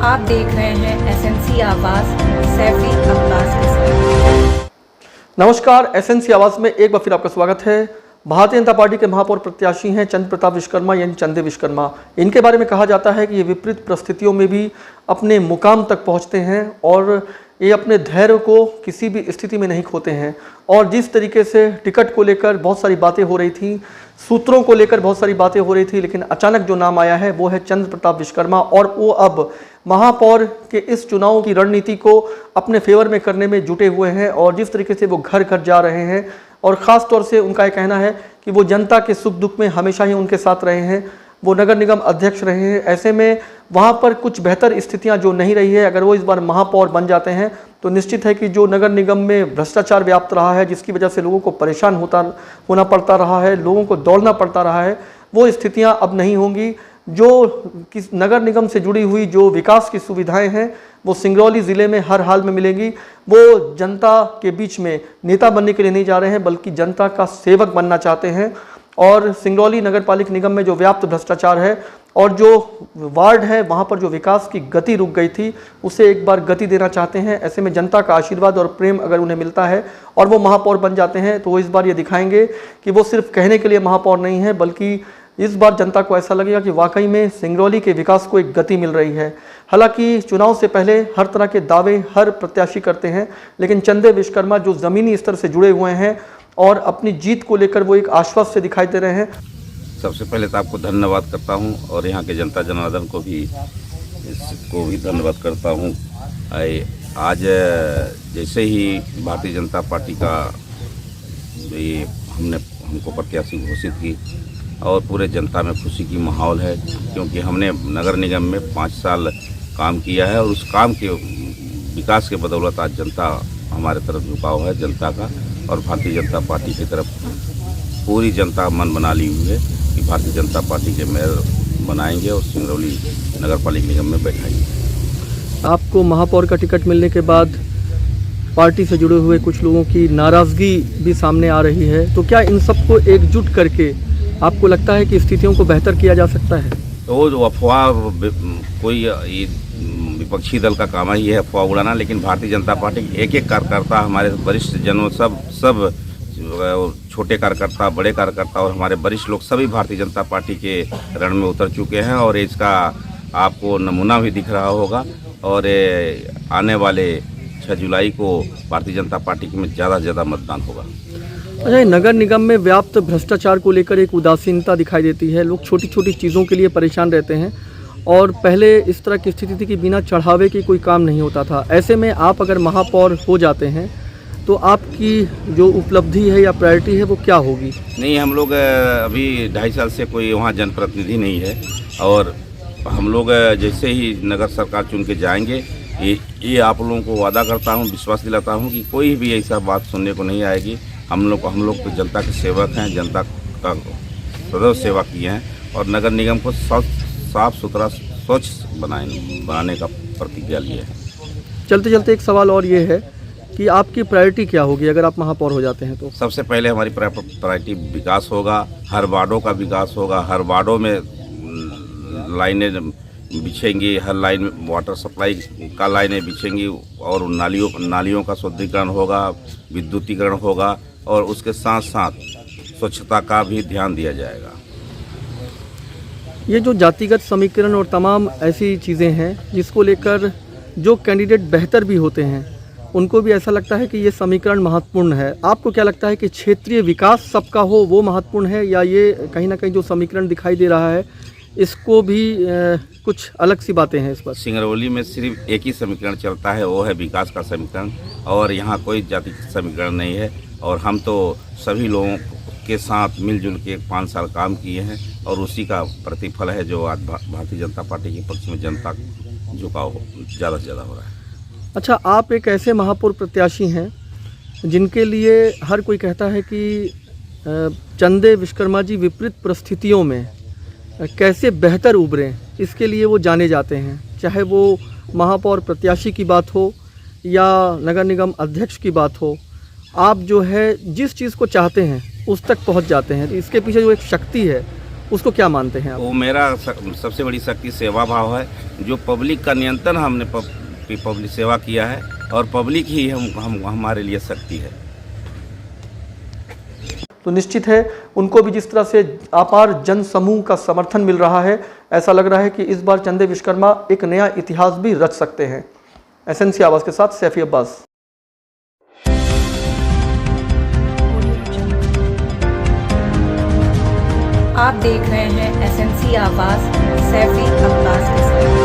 आप देख रहे हैं एसएनसी आवाज सैफी अब्बास के साथ। नमस्कार, एसएनसी आवाज में एक बार फिर आपका स्वागत है। भारतीय जनता पार्टी के महापौर प्रत्याशी हैं चंद्र प्रताप विश्वकर्मा यानी चंदे विश्वकर्मा। इनके बारे में कहा जाता है कि ये विपरीत परिस्थितियों में भी अपने मुकाम तक पहुंचते हैं और ये अपने धैर्य को किसी भी स्थिति में नहीं खोते हैं। और जिस तरीके से टिकट को लेकर बहुत सारी बातें हो रही थी, सूत्रों को लेकर बहुत सारी बातें हो रही थी, लेकिन अचानक जो नाम आया है वो है चंद्र प्रताप विश्वकर्मा और वो अब महापौर के इस चुनाव की रणनीति को अपने फेवर में करने में जुटे हुए हैं। और जिस तरीके से वो घर घर जा रहे हैं और ख़ास तौर से उनका ये कहना है कि वो जनता के सुख दुख में हमेशा ही उनके साथ रहे हैं, वो नगर निगम अध्यक्ष रहे हैं। ऐसे में वहाँ पर कुछ बेहतर स्थितियाँ जो नहीं रही है, अगर वो इस बार महापौर बन जाते हैं तो निश्चित है कि जो नगर निगम में भ्रष्टाचार व्याप्त रहा है, जिसकी वजह से लोगों को परेशान होना पड़ता रहा है, लोगों को दौड़ना पड़ता रहा है, वो स्थितियाँ अब नहीं होंगी। जो नगर निगम से जुड़ी हुई जो विकास की सुविधाएं हैं वो सिंगरौली ज़िले में हर हाल में मिलेंगी। वो जनता के बीच में नेता बनने के लिए नहीं जा रहे हैं, बल्कि जनता का सेवक बनना चाहते हैं। और सिंगरौली नगर पालिका निगम में जो व्याप्त भ्रष्टाचार है और जो वार्ड है वहाँ पर जो विकास की गति रुक गई थी, उसे एक बार गति देना चाहते हैं। ऐसे में जनता का आशीर्वाद और प्रेम अगर उन्हें मिलता है और वो महापौर बन जाते हैं तो वो इस बार ये दिखाएंगे कि वो सिर्फ कहने के लिए महापौर नहीं है, बल्कि इस बार जनता को ऐसा लगेगा कि वाकई में सिंगरौली के विकास को एक गति मिल रही है। हालांकि चुनाव से पहले हर तरह के दावे हर प्रत्याशी करते हैं, लेकिन चंदे विश्वकर्मा जो ज़मीनी स्तर से जुड़े हुए हैं और अपनी जीत को लेकर वो एक आश्वस्त से दिखाई दे रहे हैं। सबसे पहले तो आपको धन्यवाद करता हूं और यहाँ के जनता जनार्दन को भी धन्यवाद करता हूं। आज जैसे ही भारतीय जनता पार्टी का ये हमको प्रत्याशी घोषित की और पूरे जनता में खुशी की माहौल है, क्योंकि हमने नगर निगम में 5 साल काम किया है और उस काम के विकास के बदौलत आज जनता हमारे तरफ झुकाव है जनता का। और भारतीय जनता पार्टी की तरफ पूरी जनता मन बना ली हुई है कि भारतीय जनता पार्टी के मेयर बनाएंगे और सिंगरौली नगर पालिका निगम में बैठाएंगे। आपको महापौर का टिकट मिलने के बाद पार्टी से जुड़े हुए कुछ लोगों की नाराज़गी भी सामने आ रही है, तो क्या इन सबको एकजुट करके आपको लगता है कि स्थितियों को बेहतर किया जा सकता है? तो जो अफवाह कोई विपक्षी दल का काम ही है अफवाह उड़ाना, लेकिन भारतीय जनता पार्टी के एक कार्यकर्ता, हमारे वरिष्ठ जनों, सब छोटे कार्यकर्ता, बड़े कार्यकर्ता और हमारे वरिष्ठ लोग सभी भारतीय जनता पार्टी के रण में उतर चुके हैं और इसका आपको नमूना भी दिख रहा होगा। और आने वाले 6 जुलाई को भारतीय जनता पार्टी में ज़्यादा से ज़्यादा मतदान होगा। अच्छा, नगर निगम में व्याप्त भ्रष्टाचार को लेकर एक उदासीनता दिखाई देती है। लोग छोटी छोटी चीज़ों के लिए परेशान रहते हैं और पहले इस तरह की स्थिति थी कि बिना चढ़ावे के कोई काम नहीं होता था। ऐसे में आप अगर महापौर हो जाते हैं तो आपकी जो उपलब्धि है या प्रायोरिटी है वो क्या होगी? नहीं, हम लोग अभी 2.5 साल से कोई वहाँ जनप्रतिनिधि नहीं है और हम लोग जैसे ही नगर सरकार चुन के जाएंगे, ये आप लोगों को वादा करता हूँ, विश्वास दिलाता हूँ कि कोई भी ऐसा बात सुनने को नहीं आएगी। हम लोग तो जनता के सेवक हैं, जनता का सदैव सेवा किए हैं और नगर निगम को साफ सुथरा स्वच्छ बनाने का प्रतिज्ञा लिए है। चलते चलते एक सवाल और ये है कि आपकी प्रायोरिटी क्या होगी अगर आप महापौर हो जाते हैं तो? सबसे पहले हमारी प्रायोरिटी विकास होगा, हर वार्डों का विकास होगा, हर वार्डों में लाइनें बिछेंगी, हर लाइन में वाटर सप्लाई का लाइनें बिछेंगी और नालियों का शुद्धिकरण होगा, विद्युतीकरण होगा और उसके साथ साथ स्वच्छता का भी ध्यान दिया जाएगा। ये जो जातिगत समीकरण और तमाम ऐसी चीज़ें हैं जिसको लेकर जो कैंडिडेट बेहतर भी होते हैं उनको भी ऐसा लगता है कि ये समीकरण महत्वपूर्ण है। आपको क्या लगता है कि क्षेत्रीय विकास सबका हो वो महत्वपूर्ण है, या ये कहीं ना कहीं जो समीकरण दिखाई दे रहा है इसको भी कुछ अलग सी बातें हैं इस पर? सिंगरौली में सिर्फ एक ही समीकरण चलता है, वो है विकास का समीकरण और यहाँ कोई जाति समीकरण नहीं है। और हम तो सभी लोगों के साथ मिलजुल के 5 साल काम किए हैं और उसी का प्रतिफल है जो आज भारतीय जनता पार्टी के पक्ष में जनता झुकाव ज़्यादा से ज़्यादा हो रहा है। अच्छा, आप एक ऐसे महापौर प्रत्याशी हैं जिनके लिए हर कोई कहता है कि चंदे विश्वकर्मा जी विपरीत परिस्थितियों में कैसे बेहतर उभरें, इसके लिए वो जाने जाते हैं। चाहे वो महापौर प्रत्याशी की बात हो या नगर निगम अध्यक्ष की बात हो, आप जो है जिस चीज़ को चाहते हैं उस तक पहुंच जाते हैं। इसके पीछे जो एक शक्ति है उसको क्या मानते हैं आप? वो मेरा सबसे बड़ी शक्ति सेवा भाव है। जो पब्लिक का नियंत्रण हमने पब्लिक सेवा किया है, और पब्लिक ही हम हमारे लिए शक्ति है। तो निश्चित है उनको भी जिस तरह से अपार जन समूह का समर्थन मिल रहा है, ऐसा लग रहा है कि इस बार चंदे विश्वकर्मा एक नया इतिहास भी रच सकते हैं। एसएनसी आवाज़ के साथ सैफी अब्बास। आप देख रहे हैं एसएनसी आवाज़ सैफी अब्बास के साथ।